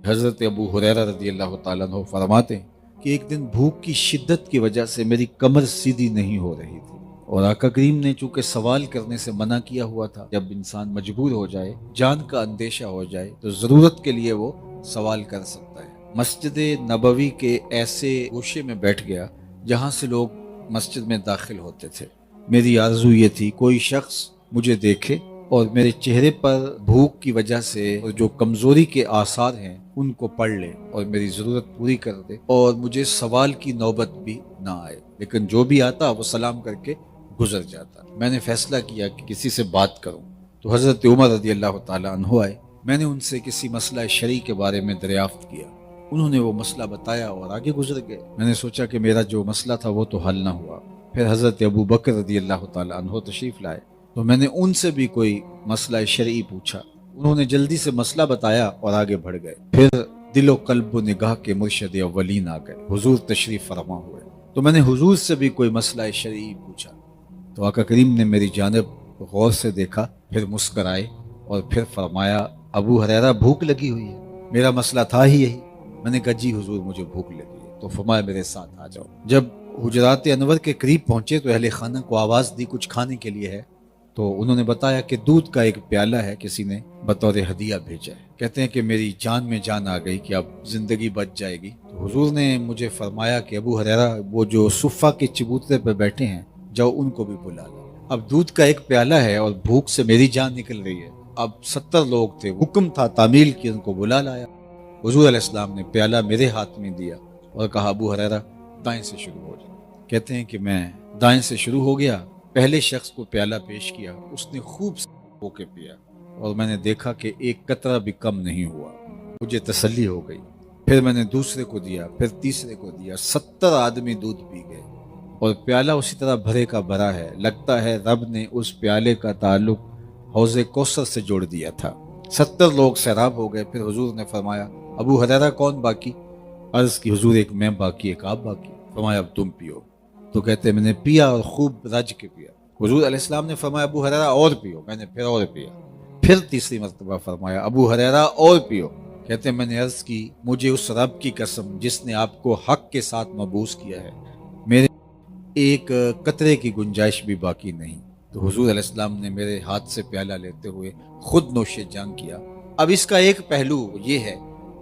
حضرت ابو ہریرہ رضی اللہ تعالیٰ عنہ فرماتے ہیں کہ ایک دن بھوک کی شدت کی وجہ سے میری کمر سیدھی نہیں ہو رہی تھی، اور آقا کریم نے چونکہ سوال کرنے سے منع کیا ہوا تھا، جب انسان مجبور ہو جائے، جان کا اندیشہ ہو جائے تو ضرورت کے لیے وہ سوال کر سکتا ہے۔ مسجد نبوی کے ایسے گوشے میں بیٹھ گیا جہاں سے لوگ مسجد میں داخل ہوتے تھے۔ میری آرزو یہ تھی کوئی شخص مجھے دیکھے اور میرے چہرے پر بھوک کی وجہ سے جو کمزوری کے آثار ہیں ان کو پڑھ لے اور میری ضرورت پوری کر دے، اور مجھے سوال کی نوبت بھی نہ آئے، لیکن جو بھی آتا وہ سلام کر کے گزر جاتا۔ میں نے فیصلہ کیا کہ کسی سے بات کروں، تو حضرت عمر رضی اللہ تعالیٰ عنہ آئے۔ میں نے ان سے کسی مسئلہ شرعی کے بارے میں دریافت کیا، انہوں نے وہ مسئلہ بتایا اور آگے گزر گئے۔ میں نے سوچا کہ میرا جو مسئلہ تھا وہ تو حل نہ ہوا۔ پھر حضرت ابو بکر رضی اللہ تعالیٰ عنہ تشریف لائے، تو میں نے ان سے بھی کوئی مسئلہ شرعی پوچھا، انہوں نے جلدی سے مسئلہ بتایا اور آگے بڑھ گئے۔ پھر دل و قلب و نگاہ کے مرشد اولین آ گئے، حضور تشریف فرما ہوئے، تو میں نے حضور سے بھی کوئی مسئلہ شرعی پوچھا، تو آقا کریم نے میری جانب غور سے دیکھا، پھر مسکرائے اور پھر فرمایا ابو ہریرہ بھوک لگی ہوئی ہے۔ میرا مسئلہ تھا ہی یہی۔ میں نے کہا جی حضور مجھے بھوک لگی ہے، تو فرمایا میرے ساتھ آ جاؤ۔ جب حجرات انور کے قریب پہنچے تو اہل خانہ کو آواز دی کچھ کھانے کے لیے ہے، تو انہوں نے بتایا کہ دودھ کا ایک پیالہ ہے، کسی نے بطور ہدیہ بھیجا ہے۔ کہتے ہیں کہ میری جان میں جان آ گئی کہ اب زندگی بچ جائے گی۔ تو حضور نے مجھے فرمایا کہ ابو ہریرہ وہ جو صفہ کے چبوترے پہ بیٹھے ہیں جاؤ ان کو بھی بلا لو۔ اب دودھ کا ایک پیالہ ہے اور بھوک سے میری جان نکل رہی ہے، اب 70 لوگ تھے، حکم تھا تعمیل کی، ان کو بلا لایا۔ حضور علیہ السلام نے پیالہ میرے ہاتھ میں دیا اور کہا ابو ہریرہ دائیں سے شروع ہو جائے۔ کہتے ہیں کہ میں دائیں سے شروع ہو گیا، پہلے شخص کو پیالہ پیش کیا، اس نے خوب ہو کے پیا اور میں نے دیکھا کہ ایک قطرہ بھی کم نہیں ہوا، مجھے تسلی ہو گئی۔ پھر میں نے دوسرے کو دیا، پھر تیسرے کو دیا، 70 آدمی دودھ پی گئے اور پیالہ اسی طرح بھرے کا بھرا ہے، لگتا ہے رب نے اس پیالے کا تعلق حوض کوثر سے جوڑ دیا تھا۔ 70 لوگ سیراب ہو گئے۔ پھر حضور نے فرمایا ابو ہریرہ کون باقی؟ عرض کی حضور ایک میں باقی، ایک آپ باقی۔ فرمایا اب تم پیو۔ تو کہتے میں نے پیا اور خوب رج کے پیا۔ حضور علیہ السلام نے فرمایا ابو ہریرہ اور پیو، میں نے پھر اور پیا۔ پھر تیسری مرتبہ فرمایا ابو ہریرہ اور پیو۔ کہتے میں نے عرض کی مجھے اس رب کی قسم جس نے آپ کو حق کے ساتھ مبعوث کیا ہے، میرے ایک قطرے کی گنجائش بھی باقی نہیں۔ تو حضور علیہ السلام نے میرے ہاتھ سے پیالہ لیتے ہوئے خود نوش جان کیا۔ اب اس کا ایک پہلو یہ ہے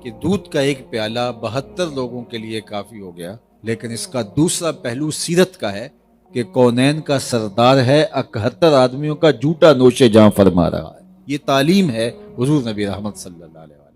کہ دودھ کا ایک پیالہ 72 لوگوں کے لیے کافی ہو گیا، لیکن اس کا دوسرا پہلو سیرت کا ہے کہ کونین کا سردار ہے، 71 آدمیوں کا جھوٹا نوش جاں فرما رہا ہے۔ یہ تعلیم ہے حضور نبی رحمت صلی اللہ علیہ وسلم۔